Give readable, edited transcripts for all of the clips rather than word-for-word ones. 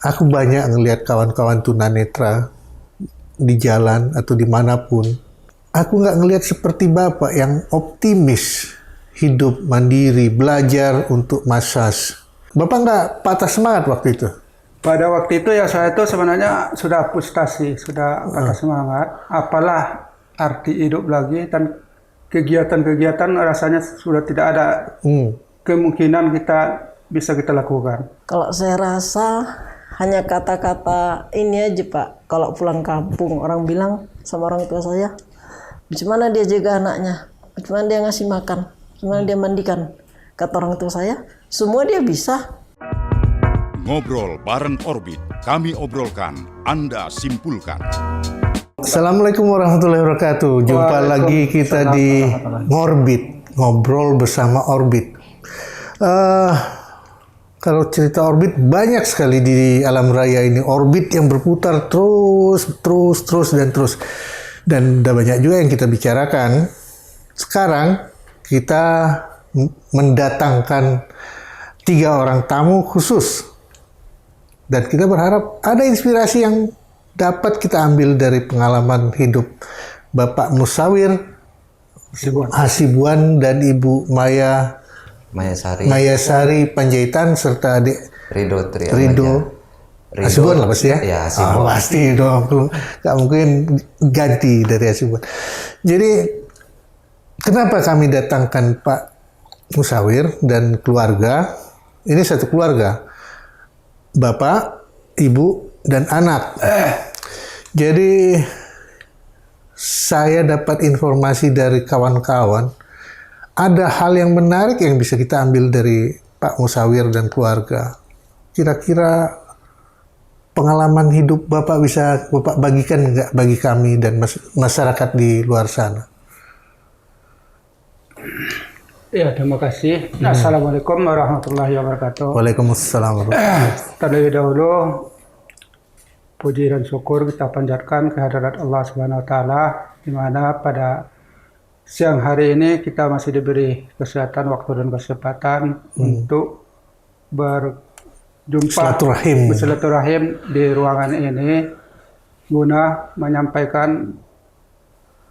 Aku banyak ngelihat kawan-kawan tunanetra di jalan atau dimanapun. Aku nggak ngelihat seperti Bapak yang optimis, hidup mandiri, belajar untuk massage. Bapak nggak patah semangat waktu itu? Pada waktu itu ya saya itu sebenarnya sudah frustasi, sudah patah semangat. Apalah arti hidup lagi dan kegiatan-kegiatan rasanya sudah tidak ada kemungkinan kita lakukan. Kalau saya rasa hanya kata-kata ini aja Pak. Kalau pulang kampung orang bilang sama orang tua saya, bagaimana dia jaga anaknya, bagaimana dia ngasih makan, bagaimana dia mandikan. Kata orang tua saya, semua dia bisa. Ngobrol bareng Orbit, kami obrolkan, Anda simpulkan. Assalamualaikum warahmatullahi wabarakatuh. Jumpa lagi kita di Ngorbit, ngobrol bersama Orbit. Kalau cerita Orbit banyak sekali di alam raya ini. Orbit yang berputar terus. Dan udah banyak juga yang kita bicarakan. Sekarang kita mendatangkan 3 orang tamu khusus. Dan kita berharap ada inspirasi yang dapat kita ambil dari pengalaman hidup Bapak Musawir Hasibuan dan Ibu Maya Sari Panjaitan serta adik Ridho Hasibuan lah pasti ya? Ya, Hasibuan. Pasti dong, nggak mungkin ganti dari Hasibuan. Jadi kenapa kami datangkan Pak Musawir dan keluarga? Ini satu keluarga, Bapak, Ibu, dan anak. Jadi saya dapat informasi dari kawan-kawan, ada hal yang menarik yang bisa kita ambil dari Pak Musawir dan keluarga. Kira-kira pengalaman hidup Bapak bisa Bapak bagikan nggak bagi kami dan masyarakat di luar sana? Ya, terima kasih. Assalamualaikum warahmatullahi wabarakatuh. Waalaikumsalam warahmatullahi wabarakatuh. Terlebih dahulu, puji dan syukur kita panjatkan kehadirat Allah Subhanahu wa Ta'ala, di mana pada siang hari ini kita masih diberi kesehatan, waktu dan kesempatan untuk berjumpa, bersilaturahim di ruangan ini guna menyampaikan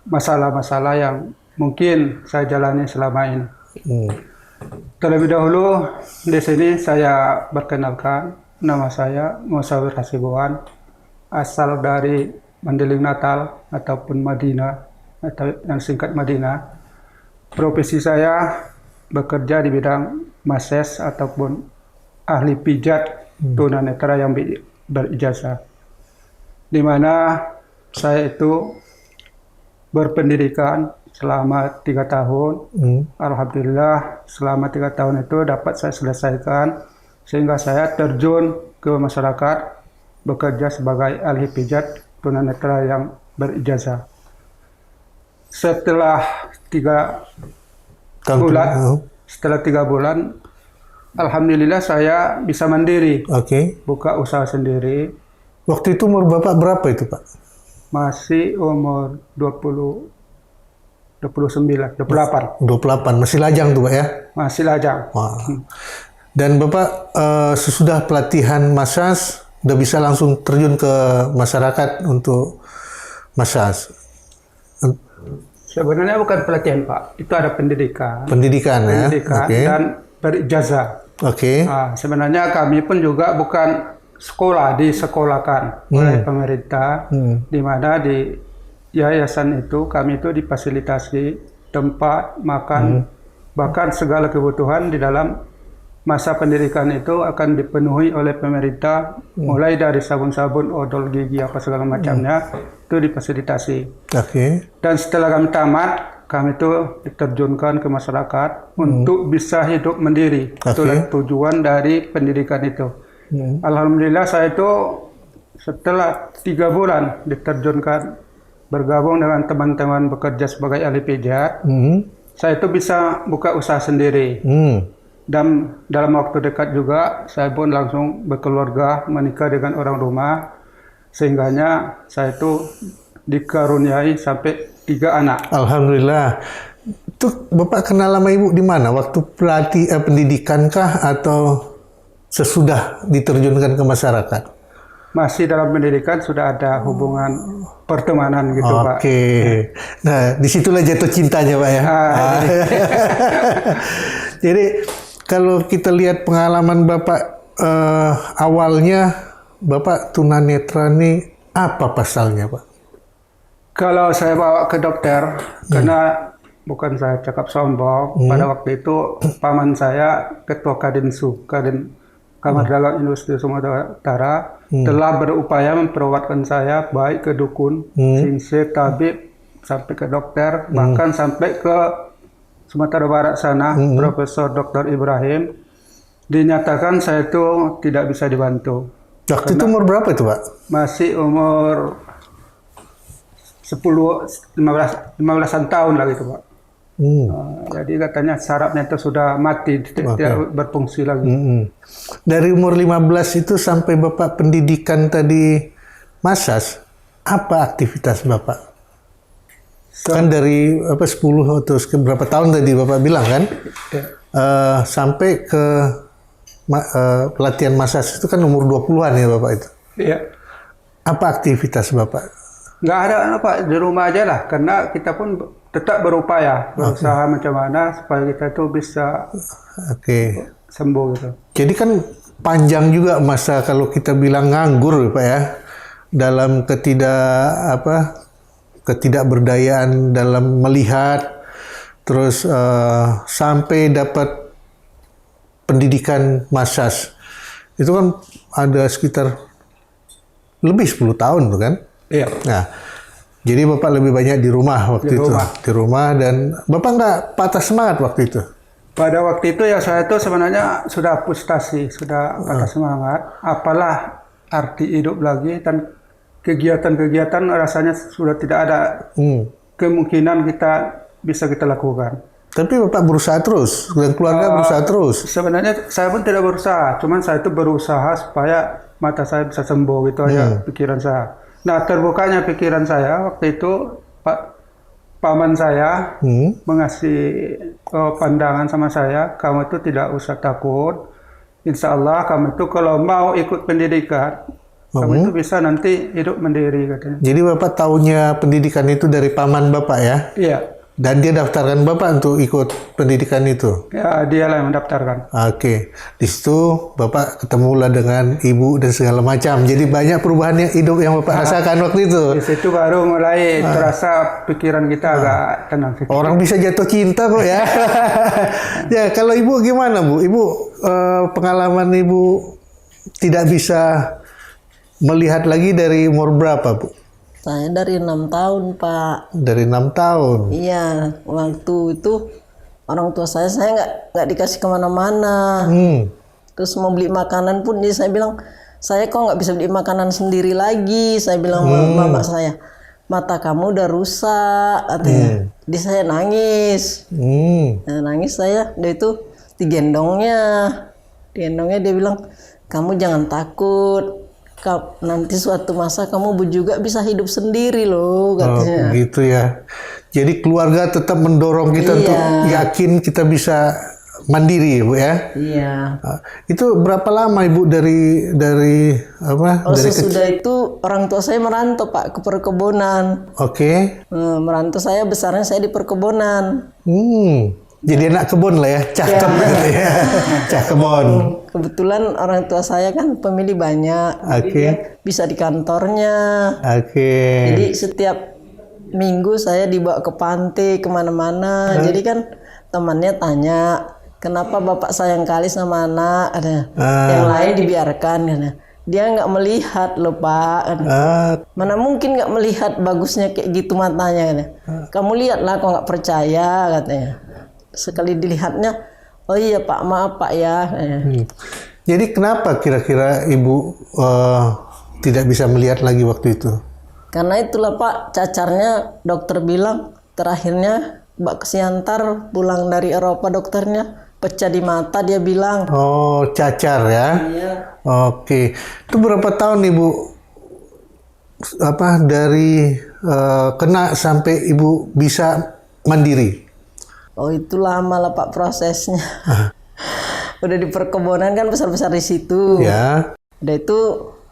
masalah-masalah yang mungkin saya jalani selama ini. Terlebih dahulu di sini saya berkenalkan, nama saya Musawir Hasibuan, asal dari Mandeling Natal ataupun Madinah, atau yang singkat Madinah. Profesi saya bekerja di bidang massage ataupun ahli pijat tunanetra yang berijazah, di mana saya itu berpendidikan selama 3 tahun. Alhamdulillah selama 3 tahun itu dapat saya selesaikan sehingga saya terjun ke masyarakat bekerja sebagai ahli pijat tunanetra yang berijazah. Setelah 3 bulan, alhamdulillah saya bisa mandiri. Buka usaha sendiri. Waktu itu umur Bapak berapa itu, Pak? Masih umur 28. Masih lajang tuh, Pak ya? Masih lajang. Wah. Dan Bapak sesudah pelatihan massage udah bisa langsung terjun ke masyarakat untuk massage? Sebenarnya bukan pelatihan, Pak. Itu ada pendidikan. Pendidikan ya? Dan berijazah. Sebenarnya kami pun juga bukan disekolahkan oleh pemerintah, di mana di yayasan itu kami itu difasilitasi tempat makan, bahkan segala kebutuhan di dalam masa pendidikan itu akan dipenuhi oleh pemerintah, mulai dari sabun-sabun, odol gigi, apa segala macamnya, itu difasilitasi. Dan setelah kami tamat, kami itu diterjunkan ke masyarakat untuk bisa hidup mandiri. Itulah tujuan dari pendidikan itu. Alhamdulillah saya itu setelah 3 bulan diterjunkan bergabung dengan teman-teman bekerja sebagai ahli pijat, saya itu bisa buka usaha sendiri. Dan dalam waktu dekat juga saya pun langsung berkeluarga, menikah dengan orang rumah, sehingganya saya itu dikaruniai sampai 3 anak. Alhamdulillah. Itu Bapak kenal sama Ibu di mana? Waktu pendidikan kah atau sesudah diterjunkan ke masyarakat? masih dalam pendidikan sudah ada hubungan pertemanan gitu Pak. Oke. Nah, disitulah jatuh cintanya Pak ya. Jadi kalau kita lihat pengalaman Bapak awalnya, Bapak tunanetra nih apa pasalnya Pak? Kalau saya bawa ke dokter, karena bukan saya cakap sombong, pada waktu itu paman saya Ketua Kadinsu, Kamar Dagang Industri Sumatera Utara, telah berupaya memperawatkan saya baik ke dukun, sinse, tabib, sampai ke dokter, bahkan sampai ke Sumatera Barat sana, Profesor Dr. Ibrahim, dinyatakan saya itu tidak bisa dibantu. Waktu itu umur berapa itu Pak? Masih umur 15-an tahun lah gitu Pak. Jadi katanya sarafnya itu sudah mati, tidak berfungsi lagi. Dari umur 15 itu sampai Bapak pendidikan tadi Masas, apa aktivitas Bapak? Kan dari 10 atau berapa tahun tadi Bapak bilang kan? Sampai ke pelatihan Masas itu kan umur 20-an ya Bapak itu? Iya. Apa aktivitas Bapak? Nggak ada Pak, di rumah aja lah, karena kita pun tetap berusaha macam mana supaya kita itu bisa sembuh gitu. Jadi kan panjang juga masa kalau kita bilang nganggur Pak ya, dalam ketidakberdayaan dalam melihat, terus sampai dapat pendidikan Masas. Itu kan ada sekitar lebih 10 tahun tuh kan? Iya. Nah, jadi Bapak lebih banyak di rumah waktu itu. Di rumah, dan Bapak nggak patah semangat waktu itu? Pada waktu itu ya saya itu sebenarnya sudah frustasi, sudah patah semangat. Apalah arti hidup lagi, dan kegiatan-kegiatan rasanya sudah tidak ada kemungkinan bisa kita lakukan. Tapi Bapak berusaha terus, dan keluarga berusaha terus? Sebenarnya saya pun tidak berusaha, cuman saya itu berusaha supaya mata saya bisa sembuh, gitu aja pikiran saya. Nah, terbukanya pikiran saya waktu itu, paman saya mengasih pandangan sama saya, kamu itu tidak usah takut, insya Allah kamu itu kalau mau ikut pendidikan, kamu itu bisa nanti hidup mandiri katanya. Jadi Bapak tahunya pendidikan itu dari paman Bapak ya? Iya. Dan dia daftarkan Bapak untuk ikut pendidikan itu? Ya, dialah yang mendaftarkan. Oke. Di situ Bapak ketemulah dengan ibu dan segala macam. Jadi banyak perubahan hidup yang Bapak rasakan waktu itu. Di situ baru mulai terasa pikiran kita agak tenang. Orang bisa jatuh cinta kok ya. Ya, kalau Ibu gimana Bu? Ibu pengalaman Ibu tidak bisa melihat lagi dari umur berapa Bu? Saya dari 6 tahun, Pak. Dari 6 tahun? Iya, waktu itu orang tua saya nggak dikasih kemana-mana. Terus mau beli makanan pun saya bilang, saya kok nggak bisa beli makanan sendiri lagi. Saya bilang sama mama saya, mata kamu udah rusak, katanya. Jadi saya nangis. Nah, nangis saya, dia itu digendongnya dia bilang, kamu jangan takut. Nanti suatu masa kamu juga bisa hidup sendiri loh, katanya. Oh, gitu ya. Jadi keluarga tetap mendorong kita untuk yakin kita bisa mandiri, Bu ya. Iya. Itu berapa lama Ibu dari apa? Oh, dari sesudah itu orang tua saya merantau Pak ke perkebunan. Oke. Merantau saya besarnya saya di perkebunan. Jadi anak kebun lah ya, cah kebun ya. Cah kebun. Kebetulan orang tua saya kan pemilih banyak, jadi bisa di kantornya. Jadi setiap minggu saya dibawa ke pantai kemana-mana. Jadi kan temannya tanya, kenapa bapak sayang kali sama anak? Yang lain dibiarkan, katanya. Dia nggak melihat loh Pak. Mana mungkin nggak melihat bagusnya kayak gitu matanya, katanya. Kamu lihatlah, kok nggak percaya, katanya. Sekali dilihatnya, oh iya Pak, maaf Pak ya. Jadi kenapa kira-kira Ibu tidak bisa melihat lagi waktu itu? Karena itulah Pak, cacarnya dokter bilang, terakhirnya Mbak Kesiantar pulang dari Eropa, dokternya pecah di mata, dia bilang. Oh, cacar ya? Iya. Oke. Itu berapa tahun Ibu dari kena sampai Ibu bisa mandiri? Oh, itu lama lah Pak prosesnya. Udah di perkebunan kan besar-besar di situ. Ya. Udah itu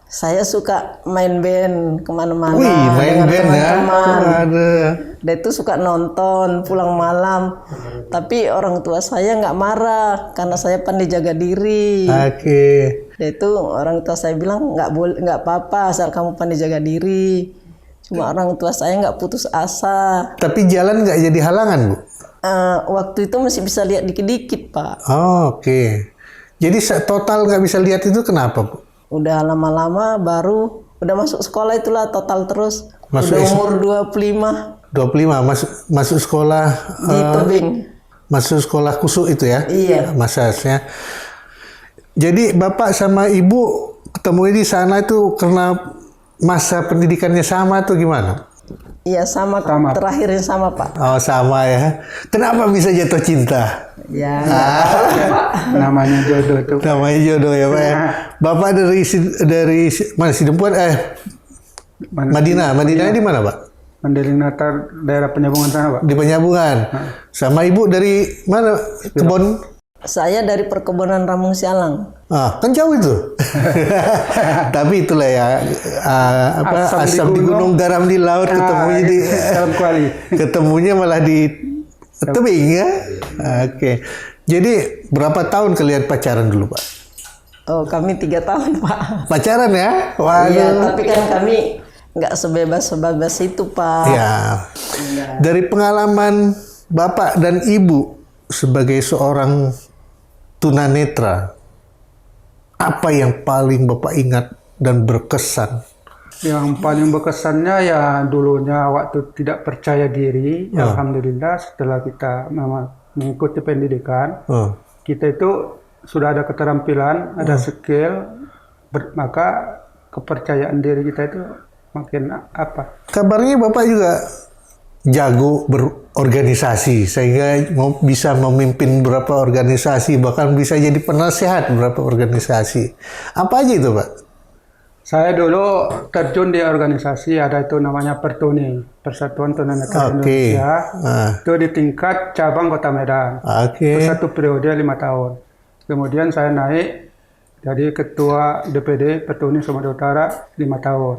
Saya suka main band kemana-mana Wih, main dengan band ya. teman-teman. Ada. Dia itu suka nonton pulang malam. Tapi orang tua saya nggak marah karena saya pandai jaga diri. Oke. Dia itu orang tua saya bilang nggak boleh, nggak apa-apa asal kamu pandai jaga diri. Cuma orang tua saya nggak putus asa. Tapi jalan nggak jadi halangan, Bu? Waktu itu masih bisa lihat dikit-dikit, Pak. Oh, oke. Jadi total nggak bisa lihat itu kenapa, Bu? Udah lama-lama baru udah masuk sekolah itulah total terus. Masuk udah umur 25 masuk sekolah di tebing. masuk sekolah kusuk itu ya? Iya. Masasnya. Jadi Bapak sama Ibu ketemu di sana itu karena masa pendidikannya sama atau gimana? Iya sama. Terakhirnya sama, Pak. Oh, sama ya. Kenapa bisa jatuh cinta? Ya. Namanya jodoh tuh. Namanya jodoh ya, Pak ya. Bapak dari mana Sidempuan? Madinah. Madinah di mana, Pak? Mandailing Natar, daerah Penyambungan sana, Pak. Di Penyambungan. Sama Ibu dari mana? Kebon? Saya dari perkebunan Ramung Sialang. Kan jauh itu. Tapi itulah ya, asam di gunung, garam di laut, ketemunya di dalam kuali. ketemunya malah di tebing ya. Oke. Jadi berapa tahun kalian pacaran dulu, Pak? Oh, kami 3 tahun, Pak. Pacaran ya? Waduh. Iya, tapi kan kami nggak sebebas itu, Pak. Ya. Dari pengalaman Bapak dan Ibu sebagai seorang tunanetra, apa yang paling Bapak ingat dan berkesan? Yang paling berkesannya ya dulunya waktu tidak percaya diri. Alhamdulillah setelah kita mengikuti pendidikan, kita itu sudah ada keterampilan, ada skill, maka kepercayaan diri kita itu makin apa? Kabarnya Bapak juga jago berorganisasi sehingga bisa memimpin beberapa organisasi, bahkan bisa jadi penasehat beberapa organisasi. Apa aja itu, Pak? Saya dulu terjun di organisasi, ada itu namanya Pertuni, Persatuan Tunanetra Indonesia. Itu di tingkat cabang Kota Medan. Itu 1 periode 5 tahun. Kemudian saya naik jadi ketua DPD Pertuni Sumatera Utara 5 tahun.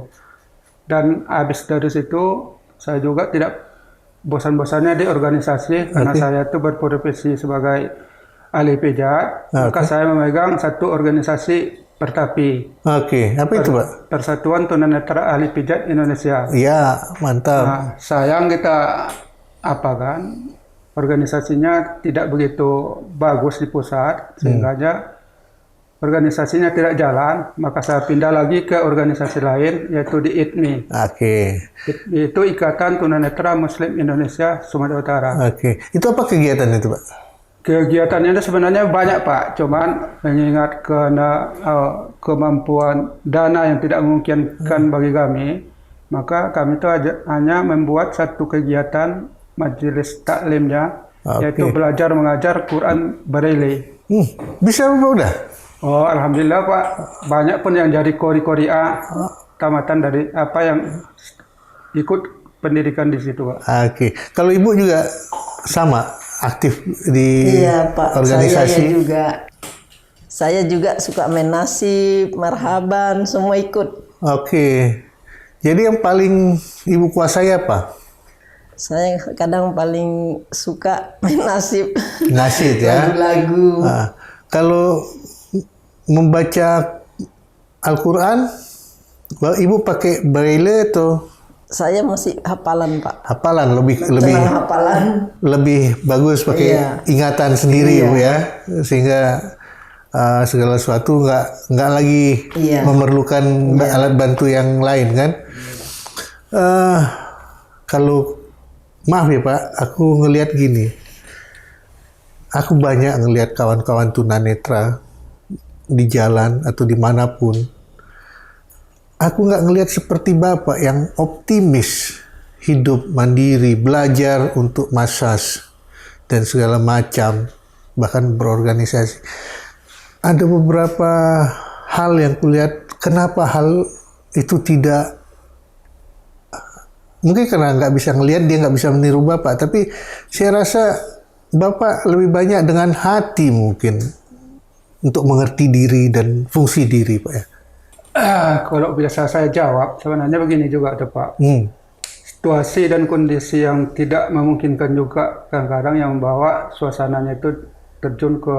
Dan habis dari situ saya juga tidak bosan-bosannya di organisasi karena saya itu berprofesi sebagai ahli pijat. Maka saya memegang satu organisasi Pertapi. Apa itu, Pak? Persatuan Tunanetra Ahli Pijat Indonesia. Iya, mantap. Nah, sayang kita organisasinya tidak begitu bagus di pusat sehingga organisasinya tidak jalan, maka saya pindah lagi ke organisasi lain yaitu di ITMI. Itu Ikatan Tunanetra Muslim Indonesia Sumatera Utara. Itu apa kegiatan itu, Pak? Kegiatannya sebenarnya banyak, Pak. Cuman mengingat karena kemampuan dana yang tidak memungkinkan bagi kami, maka kami itu hanya membuat satu kegiatan majelis taklimnya, yaitu belajar mengajar Quran Braille. Bisa Bapak udah? Oh, alhamdulillah, Pak. Banyak pun yang jadi kori-kori A, tamatan dari apa yang ikut pendidikan di situ, Pak. Kalau Ibu juga sama aktif di Pak, organisasi? Saya juga suka main nasib, marhaban, semua ikut. Jadi yang paling Ibu kuasai apa? Saya kadang paling suka main nasib. Nasib ya? Lagu-lagu. Kalau membaca Al-Quran, Ibu pakai Braille atau? Saya masih hafalan, Pak. Hafalan hafalan. Lebih bagus pakai ingatan sendiri, Bu ya, sehingga segala sesuatu nggak lagi memerlukan alat bantu yang lain kan. Kalau maaf ya, Pak, aku ngelihat gini, aku banyak ngelihat kawan-kawan tunanetra di jalan atau dimanapun. Aku nggak ngelihat seperti Bapak yang optimis, hidup mandiri, belajar untuk masas dan segala macam, bahkan berorganisasi. Ada beberapa hal yang kulihat, kenapa hal itu tidak, mungkin karena nggak bisa ngelihat, dia nggak bisa meniru Bapak, tapi saya rasa Bapak lebih banyak dengan hati mungkin untuk mengerti diri dan fungsi diri, Pak ya. Kalau biasa saya jawab, sebenarnya begini juga tuh Pak. Situasi dan kondisi yang tidak memungkinkan juga kadang-kadang yang membawa suasananya itu terjun ke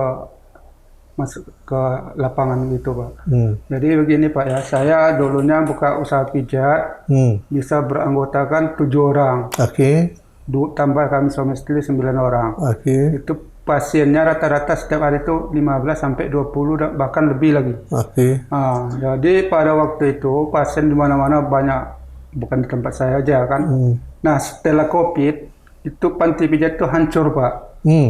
masuk ke lapangan gitu Pak. Jadi begini Pak ya, saya dulunya buka usaha pijat, bisa beranggotakan 7 orang. Oke. Tambah kami suami istri 9 orang. Oke. Itu pasiennya rata-rata setiap hari itu 15 sampai 20 bahkan lebih lagi. Oke. Jadi pada waktu itu pasien di mana-mana banyak, bukan di tempat saya aja kan. Nah setelah COVID itu panti pijat itu hancur Pak.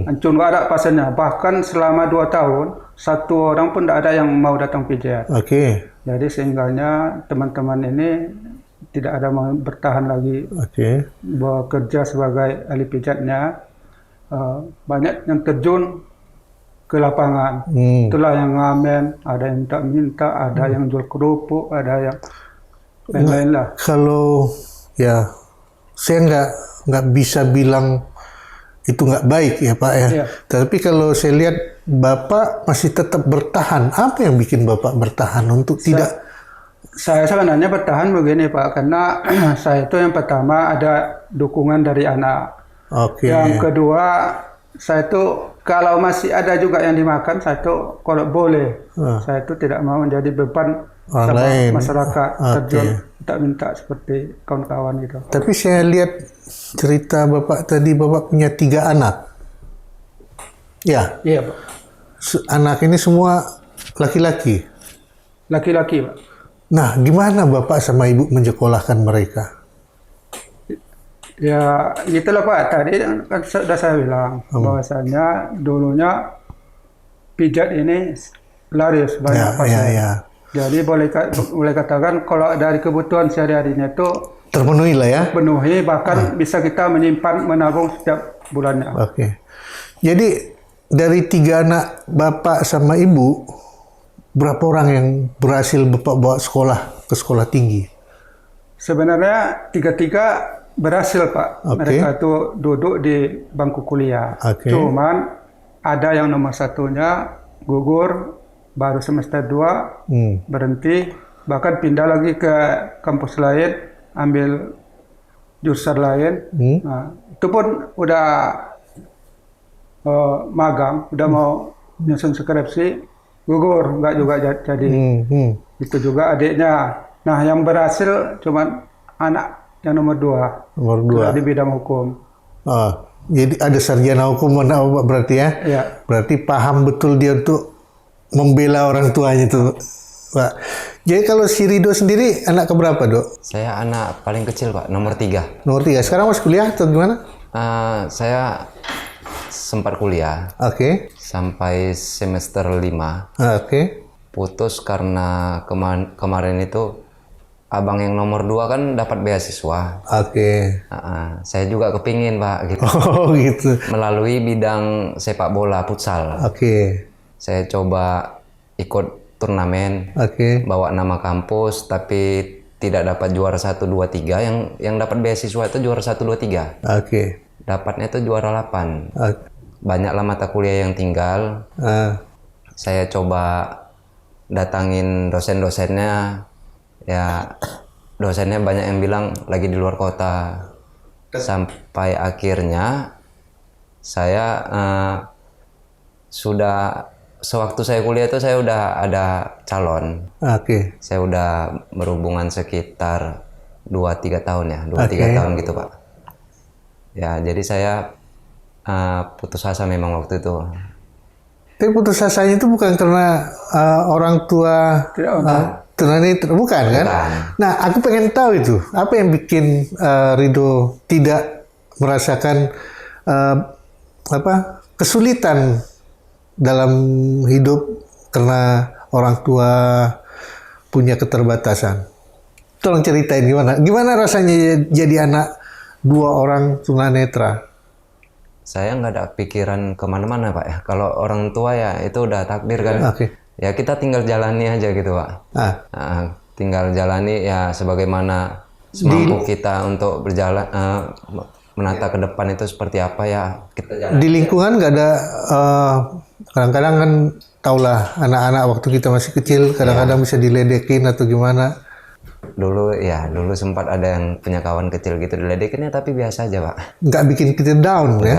Hancur, nggak ada pasiennya. Bahkan selama 2 tahun 1 orang pun tidak ada yang mau datang pijat. Oke. Jadi sehingganya teman-teman ini tidak ada mau bertahan lagi bekerja sebagai ahli pijatnya. Banyak yang terjun ke lapangan. Itulah yang ngamen, ada yang minta, ada yang jual kerupuk, ada yang lain-lain lah. Kalau ya saya nggak bisa bilang itu nggak baik ya Pak ya. Tapi kalau saya lihat Bapak masih tetap bertahan. Apa yang bikin Bapak bertahan untuk tidak? Saya sebenarnya bertahan begini Pak, karena saya itu yang pertama ada dukungan dari anak. Yang kedua, saya itu kalau masih ada juga yang dimakan, saya itu kalau boleh, saya itu tidak mau menjadi beban sama masyarakat terjun tak minta seperti kawan-kawan gitu. Tapi saya lihat cerita Bapak tadi, Bapak punya 3 anak. Ya. Iya Pak. Anak ini semua laki-laki. Laki-laki Pak. Nah, gimana Bapak sama Ibu menyekolahkan mereka? Ya, gitulah Pak. Tadi kan sudah saya bilang bahwasanya dulunya pijat ini laris banyak pasien. Jadi boleh katakan kalau dari kebutuhan sehari-harinya itu terpenuhi lah ya. Penuhi, bahkan bisa kita menyimpan, menabung setiap bulannya. Jadi dari 3 anak Bapak sama Ibu, berapa orang yang berhasil Bapak bawa ke sekolah tinggi? Sebenarnya 3 berhasil Pak. Mereka itu duduk di bangku kuliah. Cuman ada yang nomor 1-nya gugur baru semester 2, berhenti, bahkan pindah lagi ke kampus lain, ambil jurusan lain. Nah, itu pun udah magang, udah mau nyusun skripsi, gugur, nggak juga jadi. Itu juga adiknya. Nah, yang berhasil cuman anak yang nomor 2 di bidang hukum. Jadi ada sarjana hukum berarti ya? Iya. Berarti paham betul dia untuk membela orang tuanya itu, Pak. Jadi kalau si Rido sendiri anak keberapa, Dok? Saya anak paling kecil, Pak, nomor 3. Nomor 3. Sekarang masih kuliah atau gimana? Saya sempat kuliah. Sampai semester 5. Putus karena kemarin itu abang yang nomor 2 kan dapat beasiswa. Saya juga kepingin Pak gitu. Gitu. Melalui bidang sepak bola futsal. Saya coba ikut turnamen. Bawa nama kampus tapi tidak dapat juara 1, 2, 3. Yang dapat beasiswa itu juara 1, 2, 3. Dapatnya itu juara 8. Banyaklah mata kuliah yang tinggal. Saya coba datangin dosen-dosennya. Ya, dosennya banyak yang bilang lagi di luar kota. Sampai akhirnya saya sudah sewaktu saya kuliah itu saya udah ada calon. Saya udah berhubungan sekitar 2-3 tahun ya, 2-3 tahun gitu Pak. Ya, jadi saya putus asa memang waktu itu. Tapi putus asanya itu bukan karena orang tua bukan kan? Nah, aku pengen tahu itu apa yang bikin Rido tidak merasakan kesulitan dalam hidup karena orang tua punya keterbatasan. Tolong ceritain gimana rasanya jadi anak 2 orang tunanetra. Saya nggak ada pikiran kemana-mana Pak ya. Kalau orang tua ya itu udah takdir kan. Ya kita tinggal jalani aja gitu Pak. Tinggal jalani ya sebagaimana semampu kita untuk berjalan, menata ke depan itu seperti apa ya. Di lingkungan nggak ada, kadang-kadang kan taulah anak-anak waktu kita masih kecil kadang-kadang bisa diledekin atau gimana. Dulu sempat ada yang punya kawan kecil gitu diledekinnya, tapi biasa aja Pak. Nggak bikin kita down ya?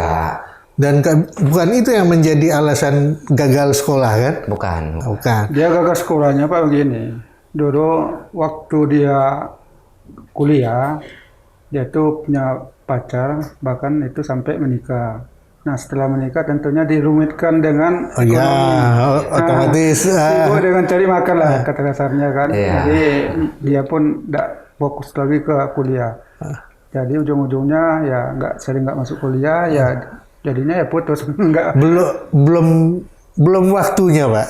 Dan bukan itu yang menjadi alasan gagal sekolah kan? Bukan. Dia gagal sekolahnya Pak begini. Dulu waktu dia kuliah, dia tuh punya pacar, bahkan itu sampai menikah. Nah setelah menikah tentunya dirumitkan dengan otomatis sibuk dengan cari makan lah kata kasarnya kan. Jadi dia pun tidak fokus lagi ke kuliah. Jadi ujung-ujungnya ya sering nggak masuk kuliah, ya jadinya ya putus. Belum waktunya Pak.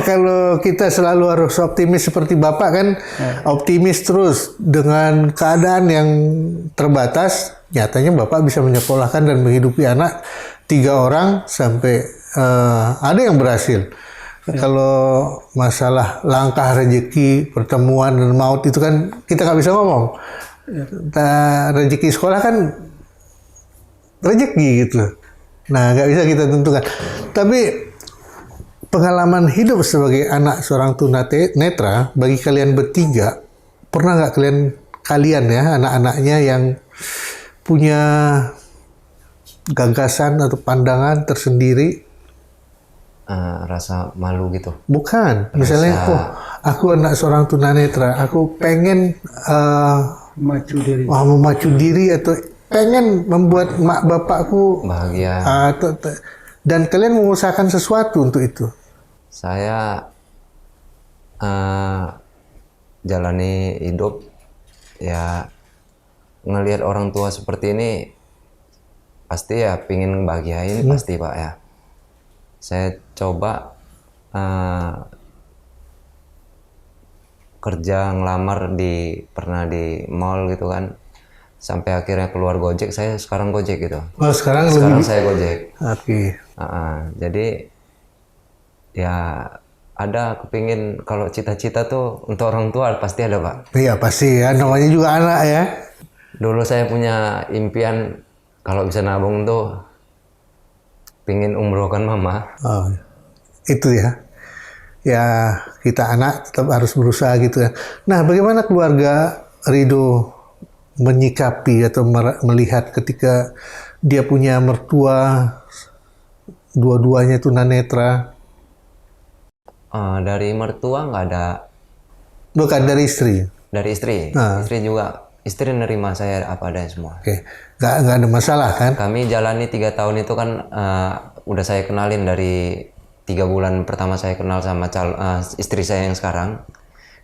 Kalau kita selalu harus optimis seperti Bapak kan, optimis terus dengan keadaan yang terbatas. Nyatanya Bapak bisa menyekolahkan dan menghidupi anak 3 orang sampai ada yang berhasil. Kalau masalah langkah rezeki, pertemuan dan maut itu kan kita nggak bisa ngomong. Rezeki sekolah kan rezeki gitu. Nah nggak bisa kita tentukan. Tapi pengalaman hidup sebagai anak seorang tunanetra bagi kalian bertiga, pernah nggak kalian ya anak-anaknya yang punya gagasan atau pandangan tersendiri? Rasa malu gitu? Bukan. Misalnya, aku anak seorang tunanetra, aku pengen memacu diri atau pengen membuat mak bapakku bahagia. Dan kalian mengusahakan sesuatu untuk itu. Saya jalani hidup ya ngelihat orang tua seperti ini, pasti ya pingin bahagiain pasti Pak ya. Saya coba kerja ngelamar pernah di mall gitu kan, sampai akhirnya keluar Gojek. Saya sekarang Gojek gitu. Sekarang saya Gojek. Oke. Jadi ya ada kepingin, kalau cita-cita tuh untuk orang tua pasti ada Pak. Iya pasti ya, namanya juga anak ya. Dulu saya punya impian kalau bisa nabung tuh pingin umrohkan mama. Oh, itu ya. Ya kita anak tetap harus berusaha gitu ya. Nah bagaimana keluarga Ridho menyikapi atau melihat ketika dia punya mertua dua-duanya tunanetra? Dari mertua nggak ada. Bukan dari istri? Dari istri. Istri juga. Istri nerima saya apa adanya semua. Oke, nggak ada masalah kan? Kami jalani 3 tahun itu kan udah saya kenalin dari 3 bulan pertama saya kenal sama istri saya yang sekarang.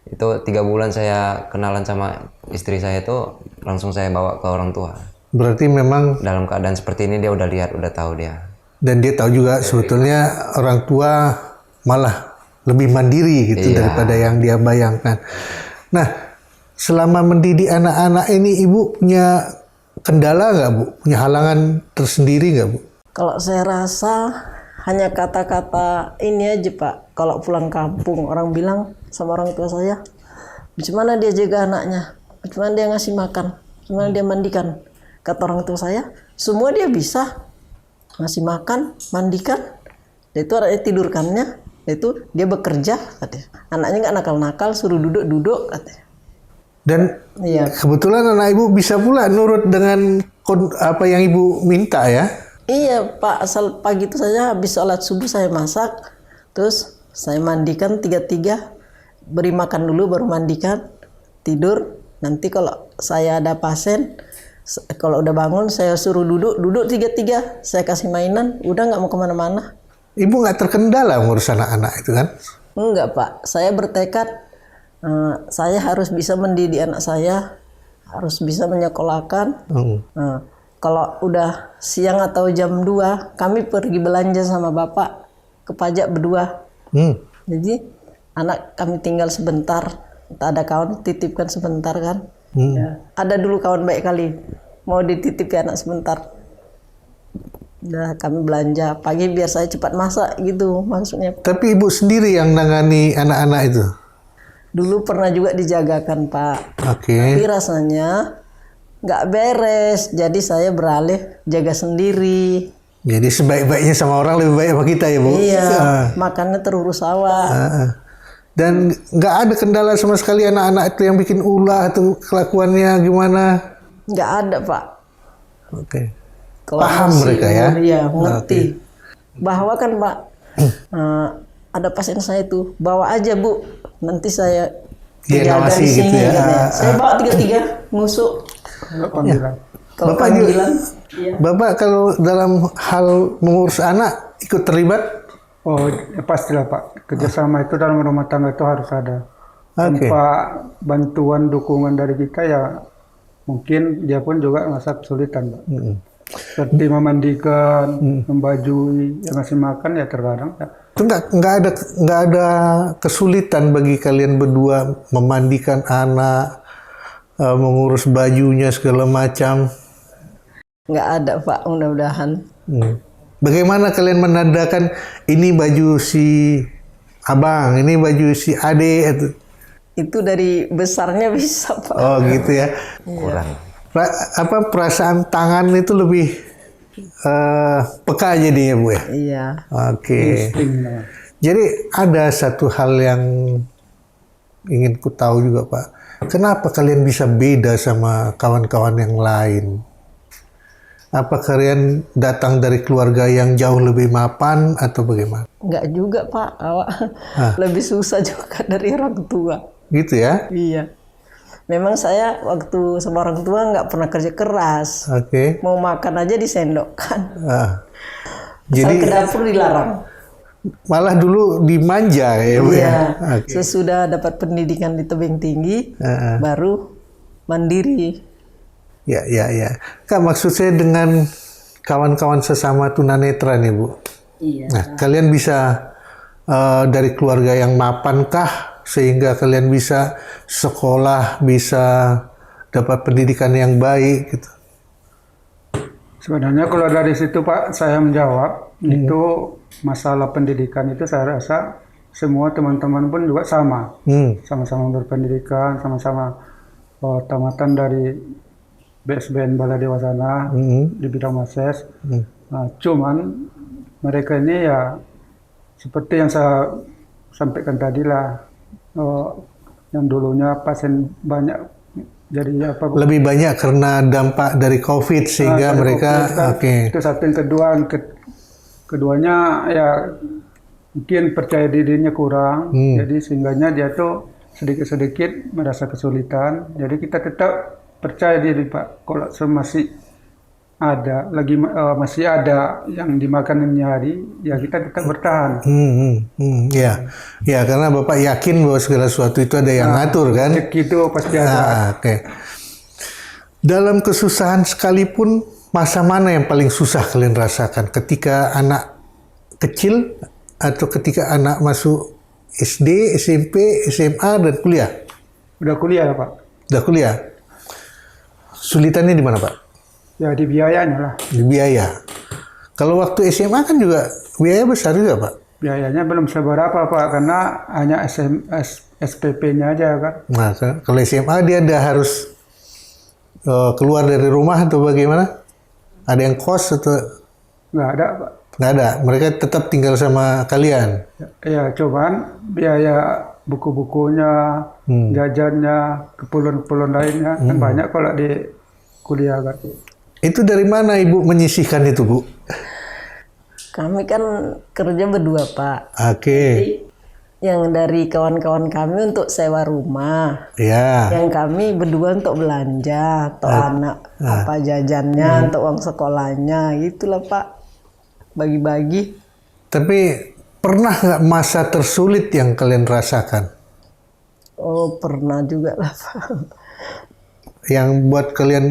Itu 3 bulan saya kenalan sama istri saya itu langsung saya bawa ke orang tua. Berarti memang dalam keadaan seperti ini dia udah lihat, udah tahu dia. Dan dia tahu juga sebetulnya orang tua malah lebih mandiri gitu daripada yang dia bayangkan. Nah, selama mendidik anak-anak ini, Ibu punya kendala nggak, Bu? Punya halangan tersendiri nggak, Bu? Kalau saya rasa hanya kata-kata ini aja, Pak. Kalau pulang kampung, orang bilang sama orang tua saya, bagaimana dia jaga anaknya? Bagaimana dia ngasih makan? Bagaimana dia mandikan? Kata orang tua saya, semua dia bisa. Ngasih makan, mandikan. Itu anaknya tidurkannya. Itu dia bekerja, katanya. Anaknya nggak nakal-nakal, suruh duduk-duduk, katanya. Dan kebetulan anak Ibu bisa pula nurut dengan apa yang Ibu minta ya? Iya Pak, asal pagi itu saja habis sholat subuh saya masak, terus saya mandikan 3-3, beri makan dulu baru mandikan, tidur. Nanti kalau saya ada pasien, kalau udah bangun saya suruh duduk 3-3, saya kasih mainan, udah nggak mau kemana-mana. Ibu nggak terkendala ngurus anak-anak itu kan? Enggak Pak, saya bertekad. Saya harus bisa mendidik anak saya, harus bisa menyekolahkan. Kalau udah siang atau jam 2, kami pergi belanja sama bapak ke pajak berdua. Jadi anak kami tinggal sebentar, ada kawan titipkan sebentar kan. Ya. Ada dulu kawan baik kali, mau dititipi anak sebentar. Udah kami belanja pagi biar saya cepat masak gitu maksudnya. Tapi Ibu sendiri yang nangani anak-anak itu? Dulu pernah juga dijagakan Pak, tapi rasanya nggak beres, jadi saya beralih jaga sendiri. Jadi sebaik-baiknya sama orang lebih baik sama kita ya Bu? Iya, makannya terurus awak. Dan nggak ada kendala sama sekali anak-anak itu yang bikin ulah atau kelakuannya gimana? Nggak ada Pak. Oke. Kalau Paham masih mereka ya? umur, iya, ngerti. Bahwa kan Pak, ada pasien saya itu, bawa aja Bu, nanti saya jaga di sini. gitu ya? Katanya. Saya bawa 3 ngusuk. Panggilan. Kalau Bapak panggilan, iya. Bapak kalau dalam hal mengurus anak ikut terlibat? Oh, ya pastilah Pak. Kerjasama itu dalam rumah tangga itu harus ada. Tanpa bantuan dukungan dari kita ya mungkin dia pun juga merasa kesulitan Pak. Seperti memandikan, membajui, yang ngasih makan ya terkadang. Ya. Itu nggak ada kesulitan bagi kalian berdua memandikan anak, mengurus bajunya segala macam? Nggak ada Pak, mudah-mudahan. Bagaimana kalian menandakan ini baju si abang, ini baju si ade? Itu dari besarnya bisa Pak. Oh gitu ya. Kurang. Perasaan tangan itu lebih peka jadinya Bu ya? Iya. Oke. Jadi ada satu hal yang ingin ku tahu juga Pak. Kenapa kalian bisa beda sama kawan-kawan yang lain? Apa kalian datang dari keluarga yang jauh lebih mapan atau bagaimana? Nggak juga Pak, awak lebih susah juga dari orang tua. Gitu ya? Iya. Memang saya waktu sama orang tua nggak pernah kerja keras. Oke. Mau makan aja disendokkan. Jadi ke dapur dilarang. malah dulu dimanja ya Bu Iya. ya? Oke. Sesudah dapat pendidikan di tebing tinggi, baru mandiri. Ya. Kak, maksud saya dengan kawan-kawan sesama tunanetra nih Bu. Iya. Nah, kalian bisa dari keluarga yang mapan kah sehingga kalian bisa sekolah, bisa dapat pendidikan yang baik gitu? Sebenarnya kalau dari situ Pak, saya menjawab, itu masalah pendidikan itu saya rasa semua teman-teman pun juga sama. Sama-sama berpendidikan, sama-sama tamatan dari BSBN Balai Dewasana di bidang Mases. Nah, cuman mereka ini ya seperti yang saya sampaikan tadi lah, yang dulunya pasien banyak jadi apa? Lebih banyak karena dampak dari COVID sehingga mereka itu satu. Yang keduanya ya mungkin percaya dirinya kurang, jadi sehingganya dia tuh sedikit-sedikit merasa kesulitan. Jadi kita tetap percaya diri Pak, kalau masih ada masih ada yang dimakan ini hari, ya kita tetap bertahan. Ya, karena Bapak yakin bahwa segala sesuatu itu ada yang ngatur kan? Itu pasti ada. Oke. Dalam kesusahan sekalipun, masa mana yang paling susah kalian rasakan? Ketika anak kecil atau ketika anak masuk SD, SMP, SMA, dan kuliah? Udah kuliah ya Pak? Udah kuliah. Sulitannya di mana Pak? Ya di biayanya lah. Di biaya. Kalau waktu SMA kan juga biaya besar juga Pak? Biayanya belum seberapa Pak, karena hanya SPP-nya aja kan. Nah, kalau SMA dia harus keluar dari rumah atau bagaimana? Ada yang kos atau? Nggak ada Pak. Nggak ada, mereka tetap tinggal sama kalian? Ya cuman biaya buku-bukunya, jajannya, keperluan-keperluan lainnya, kan banyak kalau di kuliah kan. Itu dari mana Ibu menyisihkan itu Bu? Kami kan kerja berdua Pak. Oke. Yang dari kawan-kawan kami untuk sewa rumah. Ya. Yang kami berdua untuk belanja, untuk anak apa jajannya, untuk uang sekolahnya, itulah Pak. Bagi-bagi. Tapi pernah nggak masa tersulit yang kalian rasakan? Oh pernah juga lah Pak. Yang buat kalian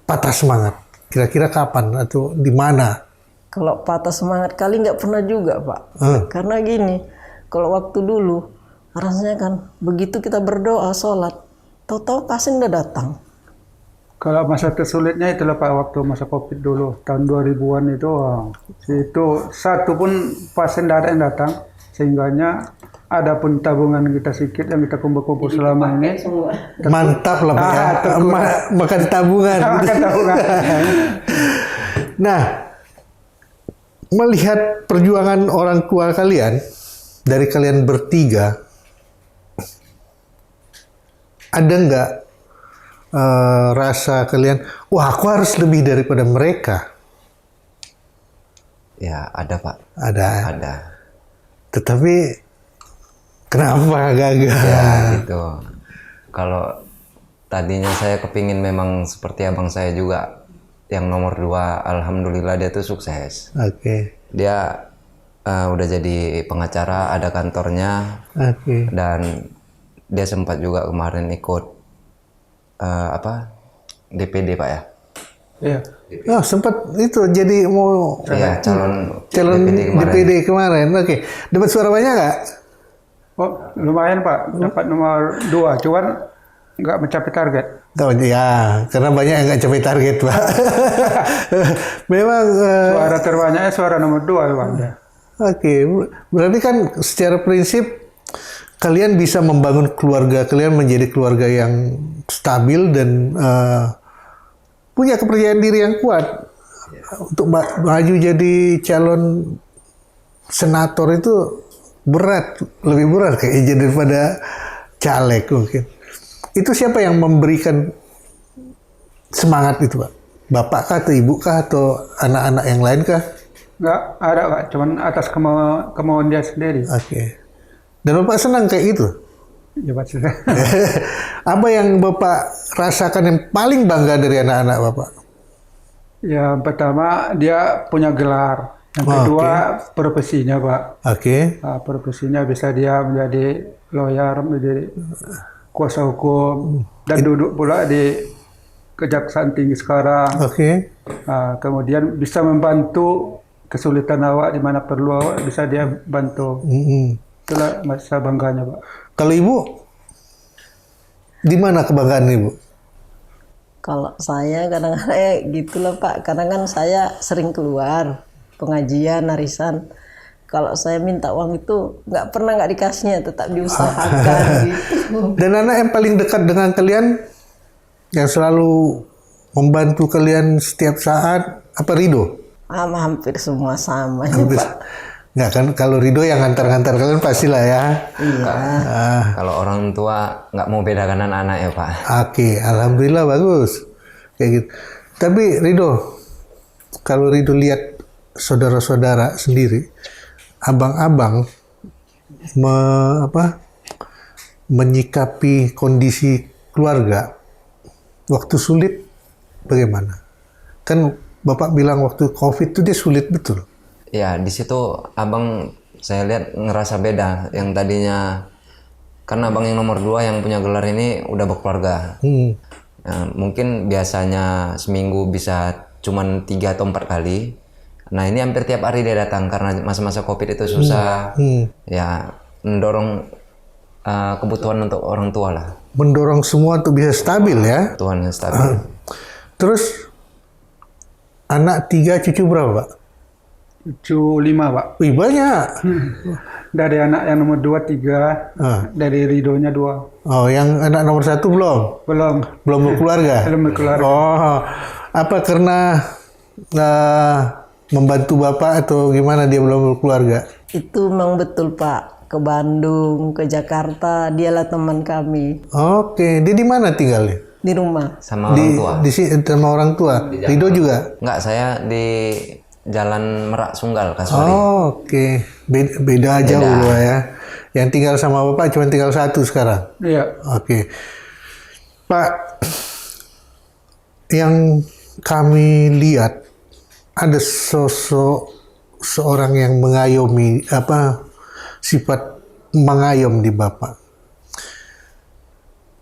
patah semangat. Kira-kira kapan atau di mana? Kalau patah semangat kali nggak pernah juga Pak. Karena gini, kalau waktu dulu rasanya kan begitu kita berdoa, sholat, tahu-tahu pasien udah datang. Kalau masa tersulitnya itulah Pak, waktu masa COVID dulu, tahun 2000-an itu, itu satu pun pasien tidak ada yang datang, sehingganya ada pun tabungan kita sedikit yang kita kumpul-kumpul selama ini. Mantap lah Pak ya, makan tabungan. Makan tabungan. Nah, melihat perjuangan orang tua kalian, dari kalian bertiga, ada nggak rasa kalian, wah aku harus lebih daripada mereka? Ya ada Pak. Ada. Tetapi kenapa gagal? Ya gitu. Kalau tadinya saya kepingin memang seperti abang saya juga, yang nomor 2, alhamdulillah dia tuh sukses. Dia udah jadi pengacara, ada kantornya, dan dia sempat juga kemarin ikut DPD Pak ya. Iya. Oh, sempat itu jadi mau calon DPD kemarin. Dapat suara banyak nggak? Oh, lumayan Pak, dapat nomor 2, cuman nggak mencapai target. Oh ya, karena banyak yang nggak capai target Pak. Memang suara terbanyaknya suara nomor 2 Pak. Berarti kan secara prinsip kalian bisa membangun keluarga kalian menjadi keluarga yang stabil dan punya kepercayaan diri yang kuat untuk maju jadi calon senator. Itu berat, lebih berat kayaknya daripada caleg mungkin. Itu siapa yang memberikan semangat itu Pak? Bapak kah atau ibu kah atau anak-anak yang lain kah? Nggak ada Pak, cuman atas kemauan dia sendiri. Dan Bapak senang kayak gitu? Ya Pak, sudah. Apa yang Bapak rasakan yang paling bangga dari anak-anak Bapak? Ya pertama dia punya gelar. Yang kedua profesinya Pak. Profesinya bisa dia menjadi lawyer, menjadi kuasa hukum, dan duduk pula di Kejaksaan Tinggi sekarang. Kemudian bisa membantu kesulitan awak di mana perlu awak bisa dia bantu. Itulah masa bangganya Pak. Kalau Ibu, di mana kebanggaan Ibu? Kalau saya kadang-kadang gitulah Pak, kadang kan saya sering keluar pengajian, arisan. Kalau saya minta uang itu nggak pernah nggak dikasihnya, tetap diusahakan gitu. Dan anak yang paling dekat dengan kalian, yang selalu membantu kalian setiap saat, apa Rido? Hampir semua sama ya Pak. Nggak kan, kalau Rido yang ngantar-ngantar kalian pastilah ya. Kalau orang tua nggak mau bedakan anak-anak ya Pak. Alhamdulillah bagus. Kayak gitu. Tapi Rido, kalau Rido lihat saudara-saudara sendiri, abang-abang menyikapi kondisi keluarga waktu sulit bagaimana? Kan Bapak bilang waktu COVID itu dia sulit betul. Ya, di situ abang saya lihat ngerasa beda. Yang tadinya kan abang yang nomor 2 yang punya gelar ini udah berkeluarga. Mungkin biasanya seminggu bisa cuman 3 atau 4 kali. Nah ini hampir tiap hari dia datang karena masa-masa COVID itu susah. Ya mendorong kebutuhan untuk orang tua lah. Mendorong semua untuk bisa stabil ya. Kebutuhan stabil. Terus anak 3, cucu berapa Pak? Cucu 5 Pak. Wih banyak. Dari anak yang nomor 2, 3. Dari Ridonya 2. Oh, yang anak nomor 1 belum? Belum berkeluarga? Belum berkeluarga. Oh, apa karena membantu Bapak atau gimana dia belum berkeluarga? Itu memang betul Pak. Ke Bandung, ke Jakarta, dialah teman kami. Dia di mana tinggalnya? Di rumah. Sama orang tua. Sama orang tua. Rido juga? Enggak, saya di Jalan Merak Sunggal, Kasuari. Beda jauh loh ya. Yang tinggal sama Bapak cuma tinggal 1 sekarang? Iya. Pak, yang kami lihat ada sosok seorang yang mengayomi, sifat mengayom di Bapak.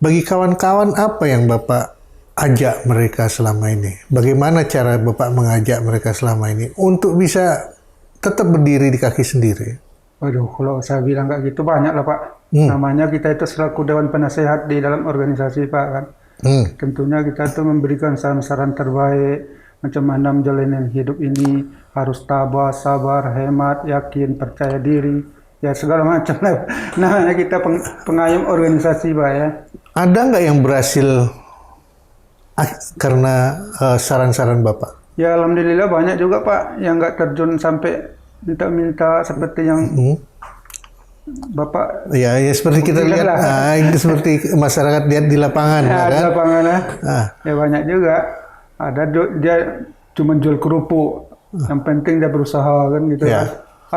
Bagi kawan-kawan, apa yang Bapak ajak mereka selama ini? Bagaimana cara Bapak mengajak mereka selama ini untuk bisa tetap berdiri di kaki sendiri? Waduh, kalau saya bilang kayak gitu banyak lah Pak. Namanya kita itu selaku Dewan Penasehat di dalam organisasi Pak kan. Tentunya kita itu memberikan saran-saran terbaik macam mana menjalani hidup ini, harus tabah, sabar, hemat, yakin, percaya diri, ya segala macam lah. Namanya kita pengayom organisasi Pak ya. Ada nggak yang berhasil karena saran-saran Bapak? Ya alhamdulillah banyak juga Pak yang nggak terjun sampai minta-minta seperti yang Bapak. Ya, ya seperti kita lihat, itu seperti masyarakat lihat di lapangan, Ya, kan? di lapangan ya banyak juga. Ada dia cuma jual kerupuk, yang penting dia berusaha kan gitu. Ya. Kan.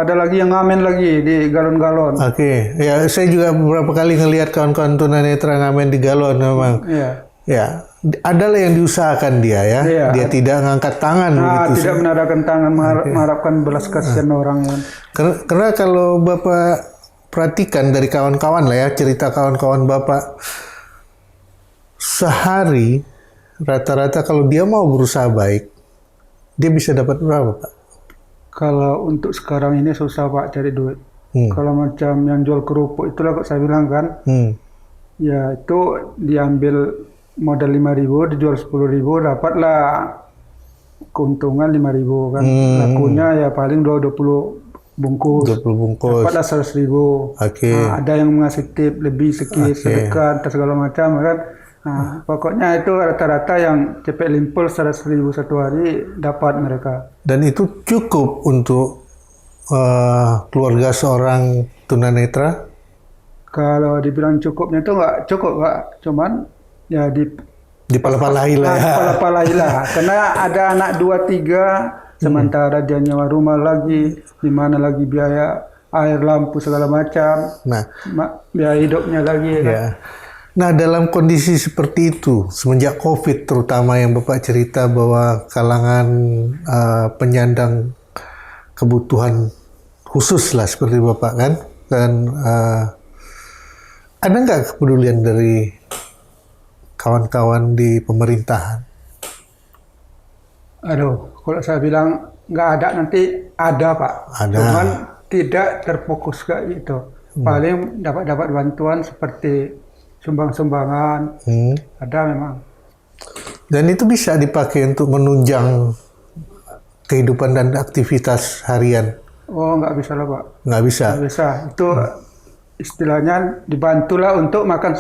Ada lagi yang ngamen lagi di galon-galon. Oke, ya saya juga beberapa kali ngelihat kawan-kawan tunanetra ngamen di galon memang. Iya. Ya, adalah yang diusahakan dia ya. Iya. Dia tidak ngangkat tangan begitu. Tidak menadakan tangan mengharapkan belas kasihan orang kan. Karena kalau Bapak perhatikan dari kawan-kawan lah ya, cerita kawan-kawan Bapak, sehari rata-rata kalau dia mau berusaha baik, dia bisa dapat berapa Pak? Kalau untuk sekarang ini susah Pak cari duit. Kalau macam yang jual kerupuk itulah kok saya bilang kan, ya itu diambil modal 5.000, dijual 10.000, dapatlah keuntungan 5.000 kan. Lakunya ya paling 20 bungkus. 20 bungkus. Dapatlah 100.000. Nah, ada yang mengasih tip lebih sedikit, sedekah, atau segala macam kan. Nah, pokoknya itu rata-rata yang cepet limpul 100.000 satu hari dapat mereka. Dan itu cukup untuk keluarga seorang tunanetra? Kalau dibilang cukupnya itu nggak cukup Pak, cuman ya dipala-palahi lah ya. Dipala-palahi lah, karena ada anak 2-3, sementara dia nyewa rumah lagi, di mana lagi biaya air, lampu segala macam, biaya hidupnya lagi. Ya. Kan? Nah, dalam kondisi seperti itu, semenjak COVID terutama yang Bapak cerita bahwa kalangan penyandang kebutuhan khusus lah seperti Bapak kan, dan ada nggak kepedulian dari kawan-kawan di pemerintahan? Aduh, kalau saya bilang nggak ada, nanti ada Pak. Ada. Cuman tidak terfokus kayak gitu. Paling dapat bantuan seperti sumbang-sumbangan, ada memang. Dan itu bisa dipakai untuk menunjang kehidupan dan aktivitas harian? Oh, nggak bisa lah Pak. Nggak bisa? Nggak bisa. Itu istilahnya dibantulah untuk makan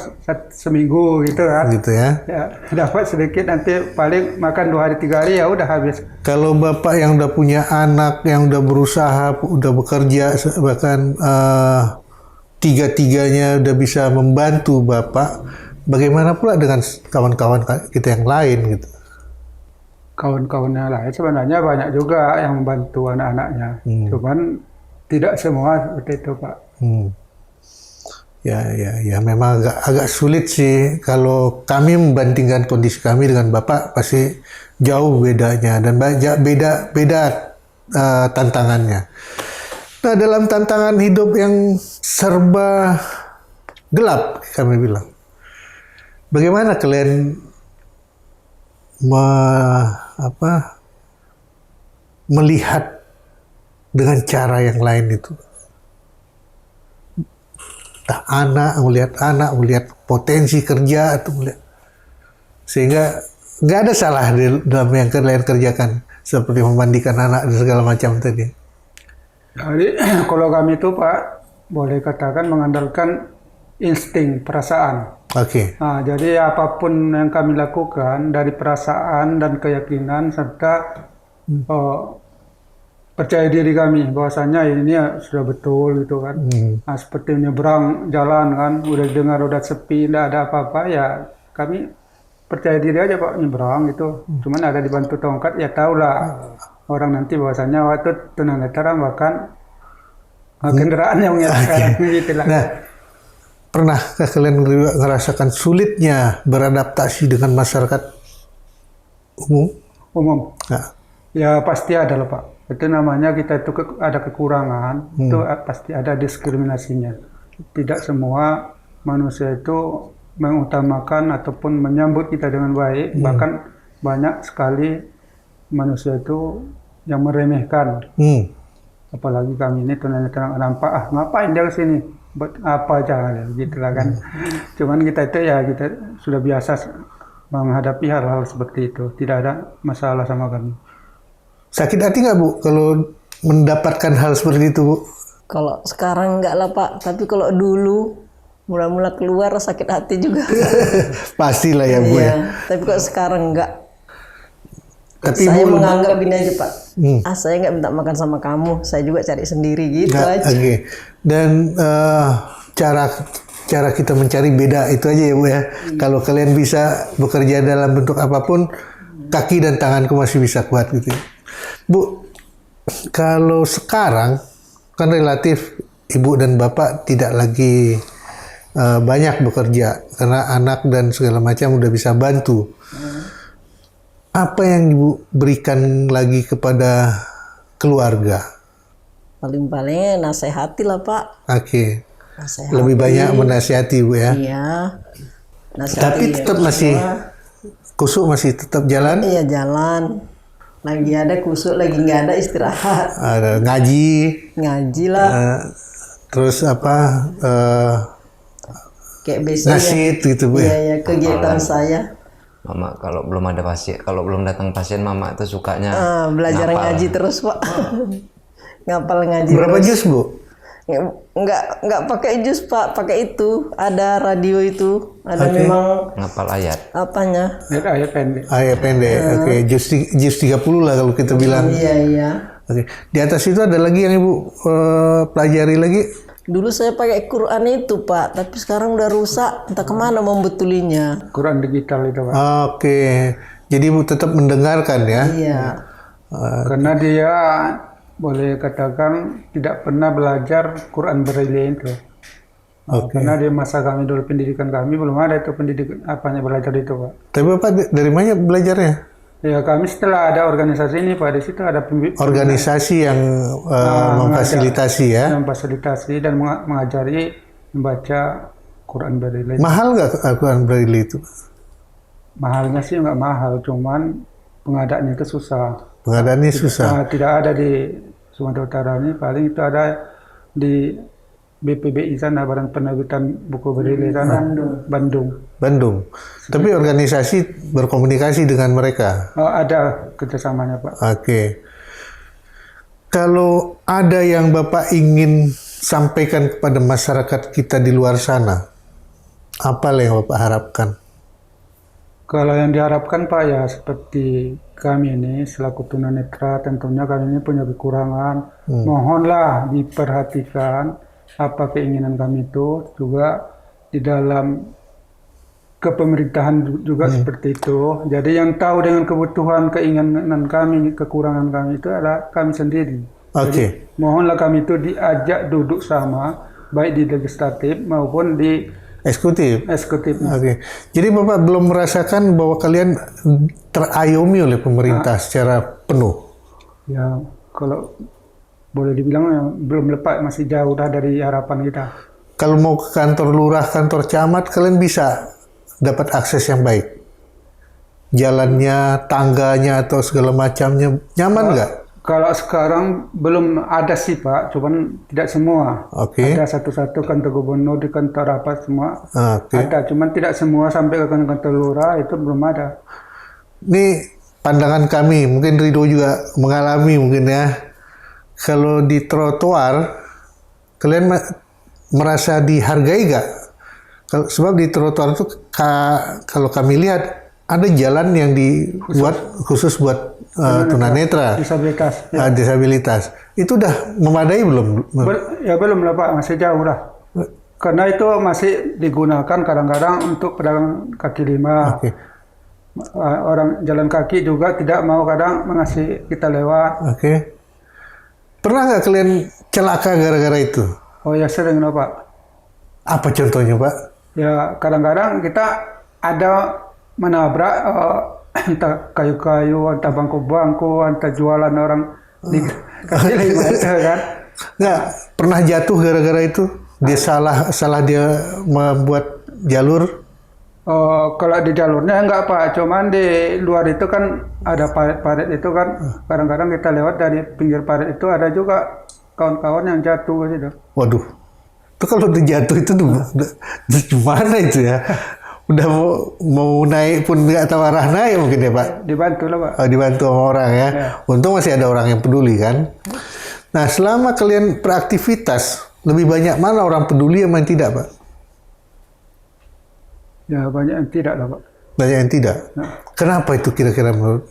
seminggu gitu kan. Gitu ya? Ya, dapat sedikit, nanti paling makan 2 hari 3 hari ya udah habis. Kalau Bapak yang udah punya anak, yang udah berusaha, udah bekerja, bahkan tiga-tiganya udah bisa membantu Bapak, bagaimana pula dengan kawan-kawan kita yang lain gitu? Kawan-kawannya lain sebenarnya banyak juga yang membantu anak-anaknya, cuman tidak semua seperti itu Pak. Ya, memang agak sulit sih kalau kami membandingkan kondisi kami dengan Bapak, pasti jauh bedanya dan banyak beda tantangannya. Nah, dalam tantangan hidup yang serba gelap, kami bilang, bagaimana kalian melihat dengan cara yang lain itu? Melihat melihat potensi kerja, atau melihat, sehingga nggak ada salah dalam yang kalian kerjakan, seperti memandikan anak dan segala macam tadi. Jadi kalau kami itu Pak, boleh katakan mengandalkan insting, perasaan. Oke. Nah, jadi apapun yang kami lakukan dari perasaan dan keyakinan serta percaya diri kami bahwasanya ini ya sudah betul gitu kan. Nah, seperti menyeberang jalan kan, udah dengar udah sepi, tidak ada apa-apa, ya kami percaya diri aja Pak, nyeberang gitu. Cuman ada dibantu tongkat, ya tahulah orang nanti bahwasanya waktu tunanetra bahkan kendaraan yang sekarang gitu lah. Nah, pernahkah kalian ngerasakan sulitnya beradaptasi dengan masyarakat umum? Nah. Ya pasti ada lah Pak. Itu namanya kita itu ada kekurangan, itu pasti ada diskriminasinya. Tidak semua manusia itu mengutamakan ataupun menyambut kita dengan baik, bahkan banyak sekali manusia itu yang meremehkan. Apalagi kami ini tunanetra nampak, ngapain dia kesini? Buat apa aja, gitulah kan. Cuman kita itu ya kita sudah biasa menghadapi hal-hal seperti itu, tidak ada masalah sama kami. Sakit hati nggak Bu kalau mendapatkan hal seperti itu Bu? Kalau sekarang enggak lah Pak, tapi kalau dulu mula-mula keluar sakit hati juga. Pastilah ya Bu ya. Tapi kalau sekarang enggak. Tapi saya Ibu menganggap ini aja Pak, saya nggak minta makan sama kamu, saya juga cari sendiri gitu aja. Oke. Dan cara kita mencari beda itu aja ya Bu ya. Kalau kalian bisa bekerja dalam bentuk apapun, kaki dan tanganku masih bisa kuat gitu ya. Bu, kalau sekarang kan relatif Ibu dan Bapak tidak lagi banyak bekerja karena anak dan segala macam udah bisa bantu. Apa yang Ibu berikan lagi kepada keluarga? Paling-paling nasihati lah Pak. Oke. Nasihati. Lebih banyak menasihati Bu ya. Iya. Nasihati Tapi tetap masih kusuk masih tetap jalan. Iya jalan. Lagi ada kusuk, lagi nggak ada istirahat. Ada ngaji. Ngaji lah. Terus apa? Kayak biasanya. Nasid gitu Bu ya. Iya, kegiatan saya. Mama kalau belum ada pasien, kalau belum datang pasien, Mama tuh sukanya Belajar ngapal. ngaji terus Pak. Ngapal ngaji. Berapa terus. juz Bu? Nggak pakai jus Pak, pakai itu. Ada radio itu. Ada memang Ngapal ayat. apanya? Ayat pendek. Ayat pendek. Oke, juz 30 lah kalau kita bilang. Iya. Oke. Di atas itu ada lagi yang Ibu pelajari lagi? Dulu saya pakai Quran itu Pak, tapi sekarang udah rusak. Entah kemana membetulinya. Quran digital itu Pak. Oke. Jadi Ibu tetap mendengarkan ya? Iya. Karena dia boleh katakan tidak pernah belajar Quran Braille itu. Karena di masa kami dulu pendidikan kami belum ada itu pendidikan apanya belajar itu Pak. Tapi Bapak dari mana belajarnya? Ya kami setelah ada organisasi ini Pak, di situ ada Organisasi yang memfasilitasi ya? memfasilitasi dan mengajari membaca Quran Braille. Mahal nggak Al-Quran Braille itu? Mahalnya sih nggak mahal, cuman pengadaannya itu susah. Pengadaannya susah. Tidak ada di Sumatera Utara ini, paling itu ada di BPBI sana, Badan Penerbitan Buku Braille sana, Bandung. Tapi organisasi berkomunikasi dengan mereka? Oh, ada kerjasamanya Pak. Oke. Kalau ada yang Bapak ingin sampaikan kepada masyarakat kita di luar sana, apa yang Bapak harapkan? Kalau yang diharapkan Pak ya seperti kami ini selaku tunanetra, tentunya kami ini punya kekurangan. Mohonlah diperhatikan apa keinginan kami itu, juga di dalam kepemerintahan juga seperti itu. Jadi yang tahu dengan kebutuhan, keinginan kami, kekurangan kami itu adalah kami sendiri. Jadi, mohonlah kami itu diajak duduk sama, baik di legislatif maupun di eksekutif. Oke. Jadi Bapak belum merasakan bahwa kalian terayomi oleh pemerintah secara penuh? Ya, kalau boleh dibilang ya, belum lepas, masih jauh dah dari harapan kita. Kalau mau ke kantor lurah, kantor camat, kalian bisa dapat akses yang baik? Jalannya, tangganya, atau segala macamnya, nyaman nggak? Kalau sekarang belum ada sih Pak, cuman tidak semua. Ada satu-satu kantor gubernur, di kantor apa semua. Ada, cuman tidak semua sampai ke kantor lurah itu belum ada. Ini pandangan kami, mungkin Ridho juga mengalami mungkin ya. Kalau di trotoar, kalian merasa dihargai gak? Sebab di trotoar itu kalau kami lihat ada jalan yang dibuat khusus buat tunanetra, disabilitas. Itu udah memadai belum? Ya belum lah Pak, masih jauh lah. Karena itu masih digunakan kadang-kadang untuk pedagang kaki lima. Orang jalan kaki juga tidak mau kadang mengasih kita lewat. Pernah nggak kalian celaka gara-gara itu? Oh ya sering lah Pak. Apa contohnya Pak? Ya kadang-kadang kita ada menabrak entah kayu-kayu, entah bangku-bangku, entah jualan orang di kaki lima itu kan. Nggak pernah jatuh gara-gara itu? Dia salah dia membuat jalur? Kalau di jalurnya enggak Pak, cuman di luar itu kan ada parit itu kan, kadang-kadang kita lewat dari pinggir parit itu ada juga kawan-kawan yang jatuh gitu. Waduh, itu kalau udah jatuh itu gimana itu ya? Udah mau naik pun nggak tahu arah naik mungkin ya Pak? Dibantu lah Pak. Dibantu sama orang ya. Untung masih ada orang yang peduli kan. Nah selama kalian beraktivitas, lebih banyak mana orang peduli sama yang tidak Pak? Ya banyak yang tidak lah Pak. Banyak yang tidak? Kenapa itu kira-kira menurut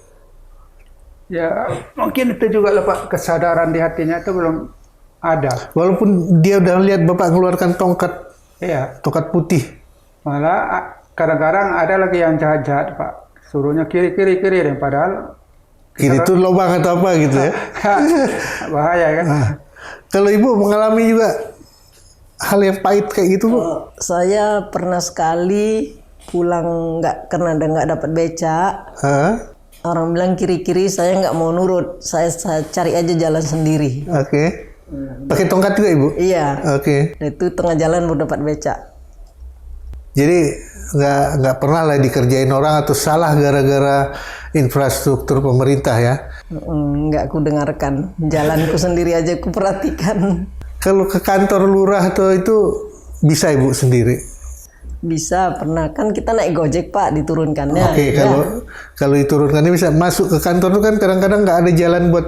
Ya mungkin itu juga lah Pak, kesadaran di hatinya itu belum ada. Walaupun dia udah lihat Bapak mengeluarkan tongkat, Iya. tongkat putih. Malah kadang-kadang ada lagi yang jahat-jahat Pak, suruhnya kiri dan padahal Kiri itu lubang atau apa gitu ya. bahaya kan. Kalau Ibu mengalami juga hal yang pahit kayak gitu Bu? Saya pernah sekali pulang karena nggak dapat becak. Orang bilang kiri-kiri, saya nggak mau nurut. Saya cari aja jalan sendiri. Oke. Pakai tongkat juga Ibu? Iya. Oke. Itu tengah jalan baru dapat becak. Jadi nggak pernah lah dikerjain orang atau salah gara-gara infrastruktur pemerintah ya? Nggak ku dengarkan. Jalanku sendiri aja ku perhatikan. Kalau ke kantor lurah atau itu bisa Ibu sendiri? Bisa, pernah. Kan kita naik Gojek Pak, diturunkannya. Oke, kalau diturunkannya bisa masuk ke kantor itu kan kadang-kadang nggak ada jalan buat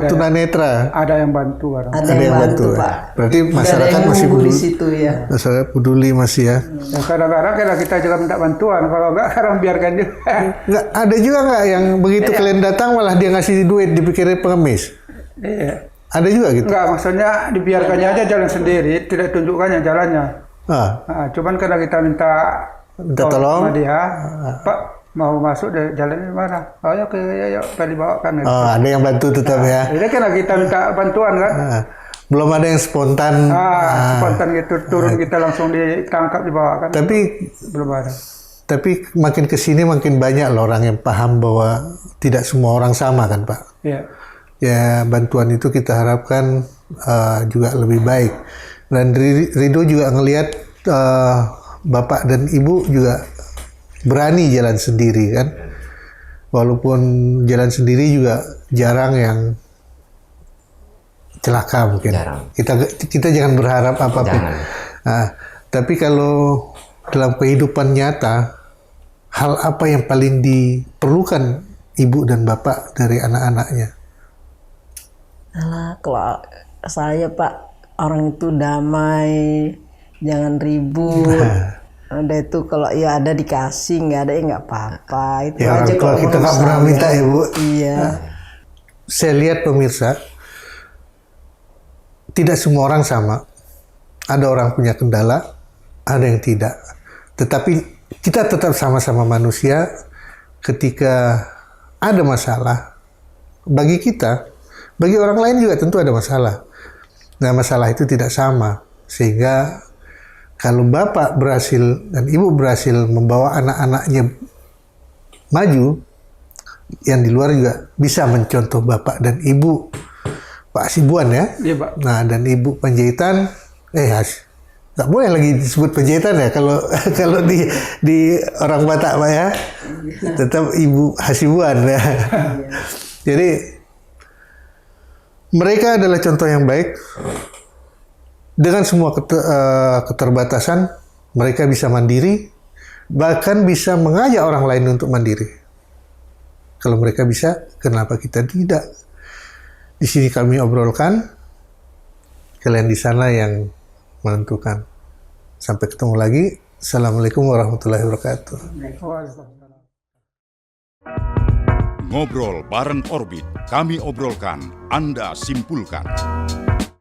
tunanetra. Ada yang bantu orang. Ada yang bantu Pak. Berarti masyarakat yang masih peduli di situ ya. Masyarakat peduli masih ya. Ya, kadang-kadang kita juga minta bantuan, kalau nggak orang biarkan juga. Nggak ada juga nggak yang begitu kalian datang malah dia ngasih duit dipikirnya pengemis? Iya. Ada juga gitu? Enggak, maksudnya dibiarkannya aja jalan sendiri, tidak tunjukkannya jalannya. Cuman karena kita minta tolong sama dia, Pak mau masuk jalan di mana? Oh ya, yuk tadi bawakan. Gitu. Ada yang bantu tetap ya. Ini karena kita minta bantuan kan. Belum ada yang spontan. Spontan gitu turun kita langsung ditangkap dibawakan. Tapi belum ada. Tapi makin kesini makin banyak loh orang yang paham bahwa tidak semua orang sama kan Pak. Iya. Ya bantuan itu kita harapkan juga lebih baik. Dan Ridho juga ngelihat Bapak dan Ibu juga berani jalan sendiri kan. Walaupun jalan sendiri juga jarang yang celaka mungkin. Jarang. Kita jangan berharap apapun. Tapi kalau dalam kehidupan nyata, hal apa yang paling diperlukan Ibu dan Bapak dari anak-anaknya? Kalau saya Pak, orang itu damai, jangan ribut. Ada itu kalau ya ada dikasih, nggak ada ya nggak apa-apa. Itu ya, aja kalau kita nggak pernah minta ya Bu. Iya. Saya lihat pemirsa, tidak semua orang sama. Ada orang punya kendala, ada yang tidak. Tetapi kita tetap sama-sama manusia. Ketika ada masalah, bagi kita, bagi orang lain juga tentu ada masalah. Nah, masalah itu tidak sama. Sehingga kalau Bapak berhasil dan Ibu berhasil membawa anak-anaknya maju, yang di luar juga bisa mencontoh Bapak dan Ibu. Pak Hasibuan ya. Iya Pak. Nah, dan Ibu Panjaitan, nggak boleh lagi disebut Panjaitan ya kalau kalau di orang Batak Pak ya. Tetap Ibu Hasibuan ya. Jadi mereka adalah contoh yang baik. Dengan semua keterbatasan, mereka bisa mandiri, bahkan bisa mengajak orang lain untuk mandiri. Kalau mereka bisa, kenapa kita tidak? Di sini kami obrolkan, kalian di sana yang menentukan. Sampai ketemu lagi. Assalamualaikum warahmatullahi wabarakatuh. Ngobrol bareng Orbit, kami obrolkan, Anda simpulkan.